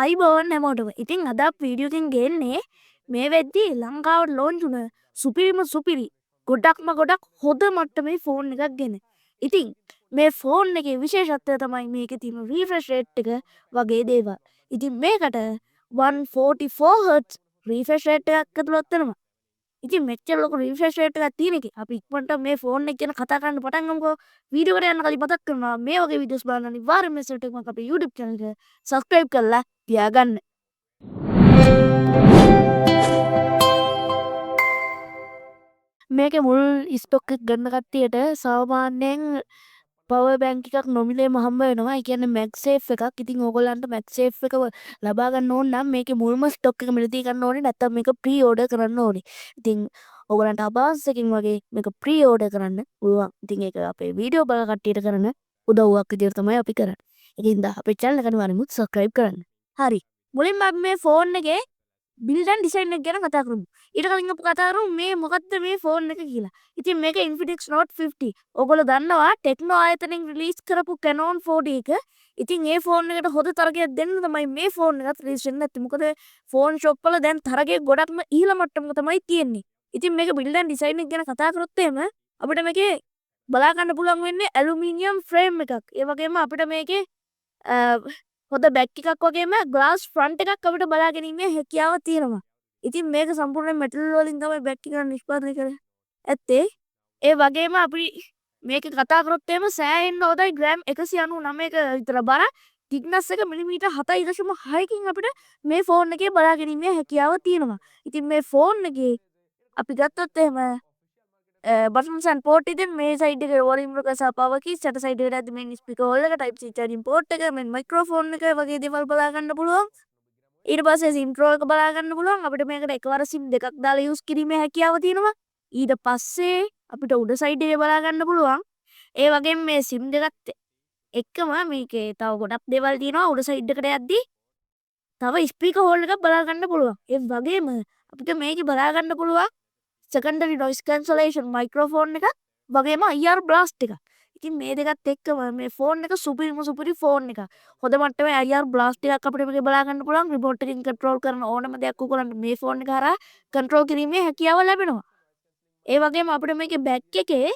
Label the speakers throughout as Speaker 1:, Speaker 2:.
Speaker 1: අයිබෝන් හැමෝටම. ඉතින් අද අපි වීඩියෝ එකෙන් ගේන්නේ මේ වෙද්දී ලංකාවට ලොන්ච් වුණ සුපිරි ගොඩක් හොඳ මට්ටමේ ෆෝන් එකක් ගැන. ඉතින් මේ ෆෝන් එකේ විශේෂත්වය තමයි මේකේ තියෙන රීෆ්‍රෙෂ් රේට් එක වගේ දේවල්. ඉතින් මේකට 144 Hz රීෆ්‍රෙෂ් රේට් එකක් ඇතුළත් වෙනවා. ඉතින් මෙච්චර ලොකු රිෆ්‍රෙෂ් රේට් එකක් තියෙන එකේ අපි ඉක්මනට මේ ෆෝන් එක ගැන කතා කරන්න පටන් ගමුකෝ. වීඩියෝ එකට යන්න කලින් මතක් කරනවා මේ වගේ වීඩියෝස් බලන්න අනිවාර්යයෙන්ම මෙසේට එකක් අපේ YouTube channel එක subscribe කරලා තියාගන්න. මේකේ මුල් ස්ටොක් එක ගන්න කට්ටියට සාමාන්‍යයෙන් පවර් බැංක් එකක් නොමිලේම හම්බ වෙනවා. ඒ කියන්නේ MagSafe එකක්. ඉතින් ඕගොල්ලන්ට MagSafe එක ලබා ගන්න ඕන නම් මේකේ මුල්ම ස්ටොක් එක මිලදී ගන්න ඕනේ. නැත්නම් මේක ප්‍රී ඕඩර් කරන්න ඕනේ. ඉතින් ඕගොල්ලන්ට අබාස් එකකින් වගේ මේක ප්‍රී ඕඩර් කරන්න පුළුවන්. ඉතින් ඒක අපේ වීඩියෝ බල කට්ටියට කරන උදව්වක් විදියට තමයි අපි කරන්නේ. ඒකින්ද අපේ channel එක අනිවාර්යෙන්ම subscribe කරන්න. හරි. මුලින්ම අපි මේ ෆෝන් එකේ බිල්ඩ් ඇන්ඩ් ඩිසයින් එක ගැන කතා කරමු. ඊට කලින් අපි කතා කරමු මේ මොකද්ද මේ ෆෝන් එක කියලා. ඉතින් මේක Infinix Note 50. ඔයගොල්ලෝ දන්නවා ටෙක්නෝ ආයතනයෙන් රිලීස් කරපු Canon 4D එක. ඉතින් ඒ ෆෝන් එකට හොඳ තරගයක් දෙන්න තමයි මේ ෆෝන් එකත් රිලීස් වෙන්නේ නැත්තේ. මොකද ෆෝන් ෂොප් වල දැන් තරගය ගොඩක්ම ඉහළ මට්ටමක තමයි තියෙන්නේ. ඉතින් මේක බිල්ඩ් ඇන්ඩ් ඩිසයින් එක ගැන කතා කරොත් එහෙම අපිට මේකේ බලා ගන්න පුළුවන් වෙන්නේ ඇලුමිනියම් ෆ්‍රේම් එකක්. ඒ වගේම අපිට මේකේ හොඳ බැක් එකක් වගේම ග්ලාස් ෆ්‍රන්ට් එකක් අපිට බලා ගැනීමේ හැකියාව තියෙනවා. ඉතින් මේක සම්පූර්ණයෙන් මෙටල් වලින් තමයි බැක් එක නිෂ්පාදනය කරන්නේ. ඇත්තේ ඒ වගේම අපි මේක කතා කරොත් එහෙම සෑහෙන්න හොඳයි ග්‍රෑම් 199ක විතර බර thickness එක මිලිමීටර් 7.6කින් අපිට මේ ෆෝන් එකේ බලා ගැනීමේ හැකියාව තියෙනවා. ඉතින් මේ ෆෝන් එකේ අපි ගත්තොත් එහෙම buttons and port ඉතින් මේ සයිඩ් එකේ volume එක සහ power keys යට සයිඩ් එකට ඇද්දි main speaker hole එක type C charging port එක main microphone එක වගේ දේවල් බලා ගන්න පුළුවන්. ඊට පස්සේ SIM control එක බලා ගන්න පුළුවන්. අපිට මේකට එකවර SIM දෙකක් දාලා use කිරීමේ හැකියාව තියෙනවා. ඊට පස්සේ අපිට උඩ සයිඩ් එකේ බලා ගන්න පුළුවන්. ඒ වගේම මේ SIM දෙකත් එක්කම මේකේ තව ගොඩක් දේවල් තියෙනවා උඩ සයිඩ් එකට යද්දි. තව ස්පීකර් හෝල් එකක් බලා ගන්න පුළුවන්. ඒ වගේම අපිට මේකේ බලා ගන්න පුළුවන් secondary noise cancellation microphone එක වගේම IR blast එක. ඉතින් මේ දෙකත් එක්කම මේ ෆෝන් එක සුපිරි ෆෝන් එකක්. හොඳ මට්ටමේ IR blast එකක් අපිට මේකේ බලා ගන්න පුළුවන්. රිමෝට් එකකින් control කරන ඕනම දෙයක් ඔයගොල්ලන්ට මේ ෆෝන් එක හරහා control කිරීමේ හැකියාව ලැබෙනවා. ඒ වගේම අපිට මේකේ back එකේ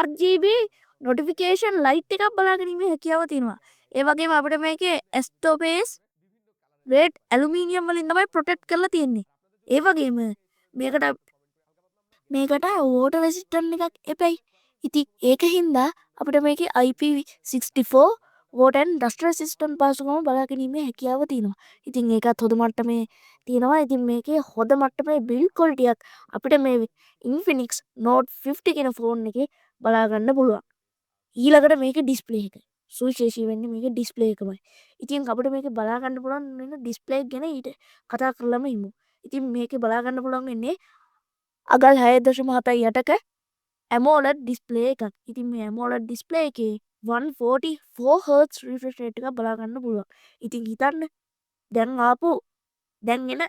Speaker 1: RGB notification light එකක් බලා ගැනීමේ හැකියාව තියෙනවා. ඒ වගේම අපිට මේකේ S-Topaz red aluminium වලින් තමයි protect කරලා තියෙන්නේ. ඒ වගේම මේකට water resistant එකක් එපැයි. ඉතින් ඒක හින්දා අපිට මේකේ IP64 water and dust resistant පහසුකම බලා ගැනීමේ හැකියාව තියෙනවා. ඉතින් ඒකත් හොඳ මට්ටමේ තියෙනවා. ඉතින් මේකේ හොඳ මට්ටමේ build quality එකක් අපිට මේ Infinix Note 50 කියන ෆෝන් එකේ බලා ගන්න පුළුවන්. ඊළඟට මේකේ display එක. සුවිශේෂී වෙන්නේ මේකේ display එකමයි. ඉතින් අපිට මේකේ බලා ගන්න පුළුවන් වෙන display එක ගැන ඊට කතා කරලාම ඉමු. ඉතින් මේකේ බලා ගන්න පුළුවන් වෙන්නේ අගල් 6.7ක AMOLED display එකක්. ඉතින් මේ AMOLED display එකේ 144 Hz refresh rate එකක් බලා ගන්න පුළුවන්. ඉතින් හිතන්න දැන් එන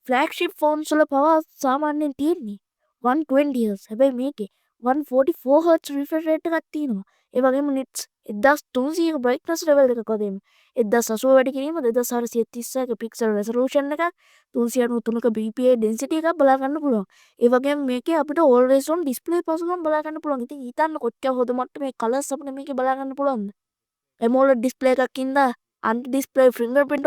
Speaker 1: flagship phones වල පවා සාමාන්‍යයෙන් තියෙන්නේ 120 Hz. හැබැයි මේකේ 144 Hz refresh rate එකක් තියෙනවා. ඒ වගේම nits 1300ක brightness level එකක් වගේම 1080 වැඩි කිරීම 2436ක pixel resolution එකක් 393ක BPI density එකක් බලා ගන්න පුළුවන්. ඒ වගේම මේකේ අපිට always on display පහසුකම් බලා ගන්න පුළුවන්. ඉතින් හිතන්න කොච්චර හොඳ මට්ටමේ colors අපිට මේකේ බලා ගන්න පුළුවන්ද? AMOLED display එකක් ඉඳලා anti display fingerprint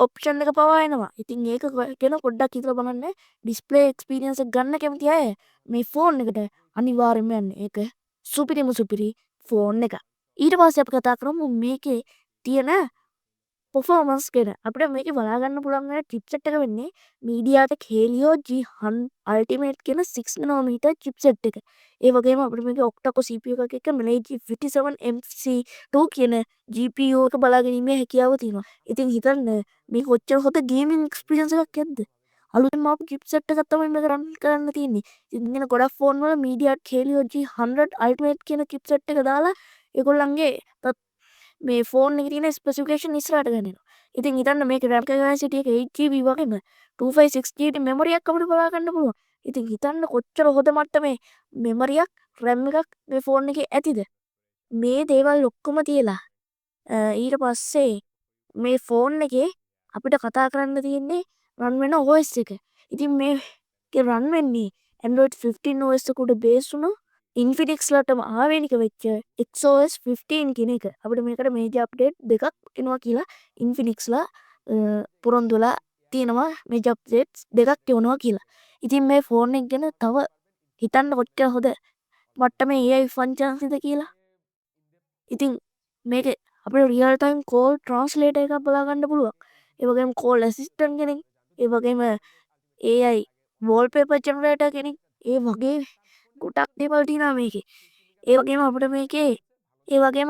Speaker 1: option එක පවා එනවා. ඉතින් ඒක ගැන පොඩ්ඩක් හිතලා බලන්න. display experience එක ගන්න කැමති අය මේ ෆෝන් එකට අනිවාර්යයෙන්ම යන්න. ඒක සුපිරි ෆෝන් එකක්. ඊට පස්සේ අපි කතා කරමු මේකේ තියෙන performance ගැන. අපිට මේකේ බලා ගන්න පුළුවන් වෙන chipset එක වෙන්නේ MediaTek Helio G100 Ultimate කියන 6nm chipset එක. ඒ වගේම අපිට මේකේ octa-core CPU එකක් එක්ක Mali G57MC2 කියන GPU එක බලා ගැනීමේ හැකියාව තියෙනවා. ඉතින් හිතන්න මේක කොච්චර හොඳ gaming experience එකක් ඇද්ද? අලුතෙන්ම ආපු chipset එකක් තමයි මේක run කරන්න තියෙන්නේ. ඉතින් ඉන්න ගොඩක් ෆෝන් වල MediaTek Helio G100 Ultimate කියන chipset එක දාලා ඒගොල්ලන්ගේ මේ ෆෝන් එකේ තියෙන ස්පෙસિෆිකේෂන් ඉස්සරහට ගන්නවා. ඉතින් හිතන්න මේකේ RAM capacity එක 8GB වගේම 256GB memory එකක් අපිට බලා ගන්න පුළුවන්. ඉතින් හිතන්න කොච්චර හොඳ මට්ටමේ memory එකක් RAM එකක් මේ ෆෝන් එකේ ඇතිද? මේ දේවල් ඔක්කොම තියලා ඊට පස්සේ මේ ෆෝන් එකේ අපිට කතා කරන්න තියෙන්නේ රන් වෙන OS එක. ඉතින් මේකේ රන් වෙන්නේ Android 15 OS එකට බේස් වුණු Infinix ලටම ආවේනික වෙච්ච XOS 15 කියන එක. අපිට මේකට මේජර් අප්ඩේට් දෙකක් එනවා කියලා Infinix ලා පොරොන්දුලා තියෙනවා මේජර් අප්ඩේට්ස් දෙකක් එවනවා කියලා. ඉතින් මේ ෆෝන් එක ගැන තව හිතන්න කොච්චර හොඳ මට්ටමේ AI ෆන්ක්ෂන්ස්ද කියලා. ඉතින් මේක අපිට රියල් ටයිම් කෝල් ට්‍රාන්ස්ලේටර් එකක් බලා ගන්න පුළුවන්. ඒ වගේම කෝල් ඇසිස්ටන්ට් කෙනෙක්, ඒ වගේම AI wallpaper generator කෙනෙක්, ඒ වගේ ගොඩක් දේවල් තියෙනවා මේකේ. ඒ වගේම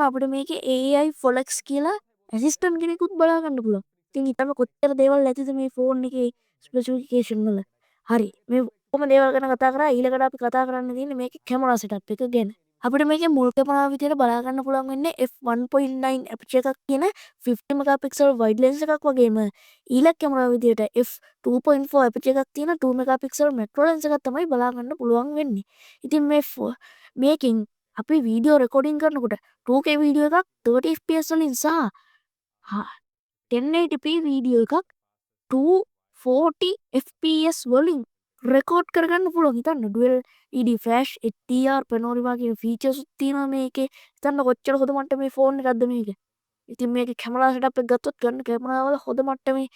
Speaker 1: අපිට මේකේ AI Folex කියලා ඇසිස්ටන්ට් කෙනෙකුත් බලා ගන්න පුළුවන්. ඉතින් හිතන්න කොච්චර දේවල් ඇතිද මේ ෆෝන් එකේ ස්පෙસિෆිකේෂන් වල. හරි. මේ ඔක්කොම දේවල් ගැන කතා කරා. ඊළඟට අපි කතා කරන්න තියෙන්නේ මේකේ කැමරා සෙටප් එක ගැන. අපිට මේකේ මුල් කැමරාව විදියට බලා ගන්න පුළුවන් වෙන්නේ f1.9 aperture එකක් කියන 50 megapixel wide lens එකක් වගේම ඊළඟ කැමරාව විදියට f2.4 aperture එකක් තියෙන 2 megapixel macro lens එකක් තමයි බලා ගන්න පුළුවන් වෙන්නේ. ඉතින් මේකෙන් අපි වීඩියෝ රෙකෝඩින් කරනකොට 2K වීඩියෝ එකක් 30 fps වලින් සහ 1080p වීඩියෝ එකක් 240 fps වලින් රෙකෝඩ් කරගන්න පුළුවන්. හිතන්න dual ED flash HDR panorama කියන ෆීචර්ස් තියෙනවා මේකේ. හිතන්න කොච්චර හොඳ මට්ටමේ ෆෝන් එකක්ද මේක. ඉතින් මේකේ කැමරා සෙටප් එක ගත්තොත් ගන්න කැමරා වල හොඳ මට්ටමේ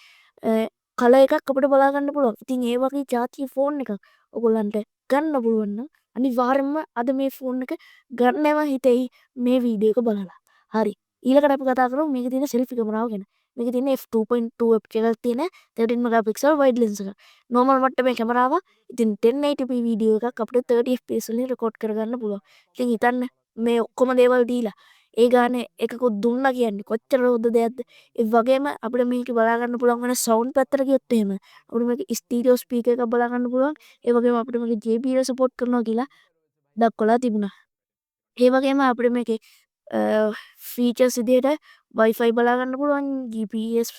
Speaker 1: කලර් එකක් අපිට බලා ගන්න පුළුවන්. ඉතින් ඒ වගේ જાතිය ෆෝන් එකක් ඔයගොල්ලන්ට ගන්න පුළුවන් නම් අනිවාර්යයෙන්ම අද මේ ෆෝන් එක ගන්නව හිතෙයි මේ වීඩියෝ එක බලලා. හරි. ඊළඟට අපි කතා කරමු මේකේ තියෙන සෙල්ෆි කැමරාව ගැන. මේකේ තියෙන f2.2 aperture එකක් තියෙන 13 megapixel wide lens එක. normal මට්ටමේ කැමරාව. ඉතින් 1080p වීඩියෝ එකක් අපිට 30 fps වලින් රෙකෝඩ් කරගන්න පුළුවන්. ඉතින් හිතන්න මේ ඔක්කොම දේවල් දීලා ඒ ගානේ එකකුත් දුන්නා කියන්නේ කොච්චර හොඳ දෙයක්ද. ඒ වගේම අපිට මේක බලා ගන්න පුළුවන් වෙන සවුන්ඩ් පැත්තට ගියොත් එහෙම අපිට මේක ස්ටීරියෝ ස්පීකර් එකක් බලා ගන්න පුළුවන්. ඒ වගේම අපිට මේක JBL සපෝට් කරනවා කියලා දක්වලා තිබුණා. ඒ වගේම අපිට මේකේ ෆීචර්ස් විදියට Wi-Fi බලා ගන්න පුළුවන්, GPS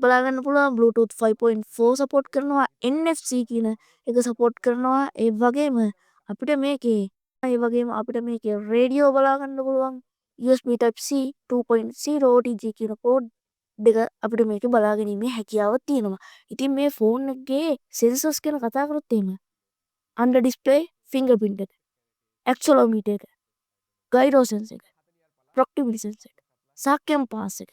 Speaker 1: බලා ගන්න පුළුවන්, Bluetooth 5.4 සපෝට් කරනවා, NFC කියන එක සපෝට් කරනවා. ඒ වගේම අපිට මේකේ රේඩියෝ බලා ගන්න පුළුවන්. USB Type-C 2.0 OTG කියන කෝඩ් දෙක අපිට මේක බලා ගැනීමේ හැකියාව තියෙනවා. ඉතින් මේ ෆෝන් එකේ සෙන්සර්ස් ගැන කතා කරොත් එහෙම under display fingerprint එක, accelerometer එක, gyro sensor එක, proximity sensor එක, සහ compass එක.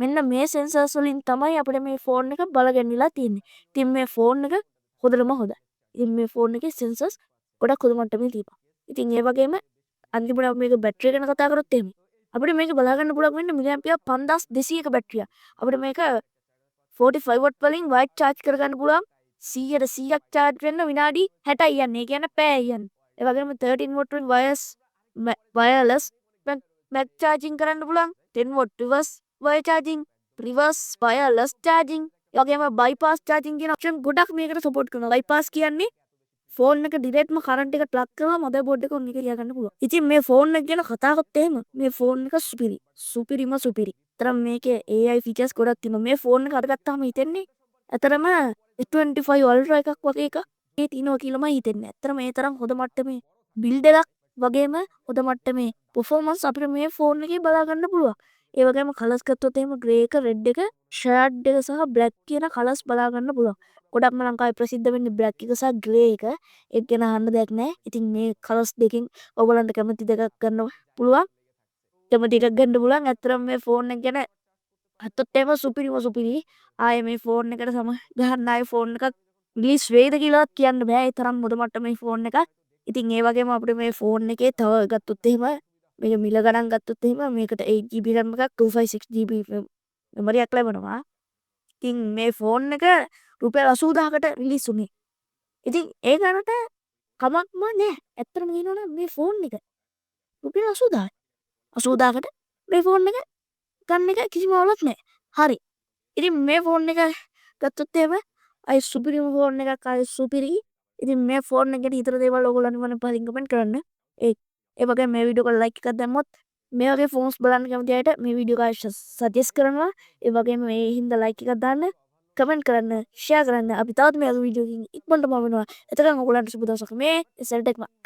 Speaker 1: මෙන්න මේ සෙන්සර්ස් වලින් තමයි අපිට මේ ෆෝන් එක බලගන්නලා තියෙන්නේ. ඉතින් මේ ෆෝන් එක හොඳටම හොඳයි. ඉතින් මේ ෆෝන් එකේ සෙන්සර්ස් ගොඩක් හොඳ මට්ටමේ තියෙනවා. ඉතින් ඒ වගේම අන්තිමට අපි මේක බැටරිය ගැන කතා කරොත් එහෙම අපිට මේක බලා ගන්න පුළුවන් වෙන්නේ මිලිඇම්පියර් 5200ක බැටරිය. අපිට මේක 45 watt වලින් වයිට් charge කරගන්න පුළුවන්. 100% charge වෙන්න විනාඩි 60යි යන්නේ. ඒ කියන්නේ පැය යන්නේ. ඒ වගේම 13 watt වලින් wireless max charging කරන්න පුළුවන්. 10 watt reverse wire charging, reverse wireless charging, ඒ වගේම bypass charging කියන option ගොඩක් මේකට support කරනවා. bypass කියන්නේ ෆෝන් එක ඩිරෙක්ට්ම කරන්ට් එක ප්ලග් කරලා මදර්බෝඩ් එක ඔන් එක තියාගන්න පුළුවන්. ඉතින් මේ ෆෝන් එක ගැන කතා කරත් එහෙම මේ ෆෝන් එක සුපිරිම සුපිරි. තරම් මේකේ AI ෆීචර්ස් ගොඩක් තියෙනවා. මේ ෆෝන් එක අරගත්තාම හිතෙන්නේ ඇතරම S25 Ultra එකක් වගේ එකක් ඒ තියෙනවා කියලාමයි හිතෙන්නේ. ඇත්තටම මේ තරම් හොඳ මට්ටමේ බිල්ඩ් එකක් වගේම හොඳ මට්ටමේ performance අපිට මේ ෆෝන් එකේ බලා ගන්න පුළුවන්. ඒ වගේම කලර්ස් ගත්තොත් එහෙම ග්‍රේ එක, රෙඩ් එක, ෂෑඩ් එක සහ බ්ලැක් කියන කලර්ස් බලා ගන්න පුළුවන්. ගොඩක්ම ලංකාවේ ප්‍රසිද්ධ වෙන්නේ බ්ලැක් එක සහ ග්‍රේ එක. ඒක ගැන අහන්න දෙයක් නැහැ. ඉතින් මේ කලර්ස් දෙකෙන් ඔයගොල්ලන්ට කැමති දෙකක් ගන්න පුළුවන්. කැමති එකක් ගන්න පුළුවන්. ඇත්තටම මේ ෆෝන් එක ගැන අත්තොත් එහෙම සුපිරි. ආයේ මේ ෆෝන් එකට සම ගහන්න ආයේ ෆෝන් එකක් රිලීස් වෙයිද කියලාවත් කියන්න බෑ. ඒ තරම් හොඳ මට්ටමේ ෆෝන් එකක්. ඉතින් ඒ වගේම අපිට මේ ෆෝන් එකේ තව ගත්තොත් එහෙම මේක මිල ගණන් ගත්තොත් එහෙම මේකට 8GB RAM එකක් 256GB මෙමරි එකක් ලැබෙනවා. ඉතින් මේ ෆෝන් එක රුපියල් 80000කට රිලීස් වුණේ. ඉතින් ඒ ගණනට කමක්ම නෑ. ඇත්තටම කියනවනම් මේ ෆෝන් එක රුපියල් 80000යි. 80000කට මේ ෆෝන් එක ගන්න එක කිසිම අවුලක් නෑ. හරි. ඉතින් මේ ෆෝන් එක ගත්තොත් එහෙම අය සුපිරිම ෆෝන් එකක් සුපිරි. ඉතින් මේ ෆෝන් එක ගැන හිතන දේවල් ඔයගොල්ලෝ අනිවාර්යෙන් පහින් කමෙන්ට් කරන්න. ඒ වගේම මේ වීඩියෝ එක ලයික් එකක් දැම්මොත් මේ වගේ ෆෝන්ස් බලන්න කැමති අයට මේ වීඩියෝ එක සජෙස්ට් කරනවා. ඒ වගේම මේ හින්දා ලයික් එකක් දාන්න, කමෙන්ට් කරන්න, ෂෙයා කරන්න. අපි තවත් මේ වගේ වීඩියෝ එකකින් ඉක්මනටම වෙනවා. එතකන් ඔයගොල්ලන්ට සුබ දවසක්. මේ SLTech Mark.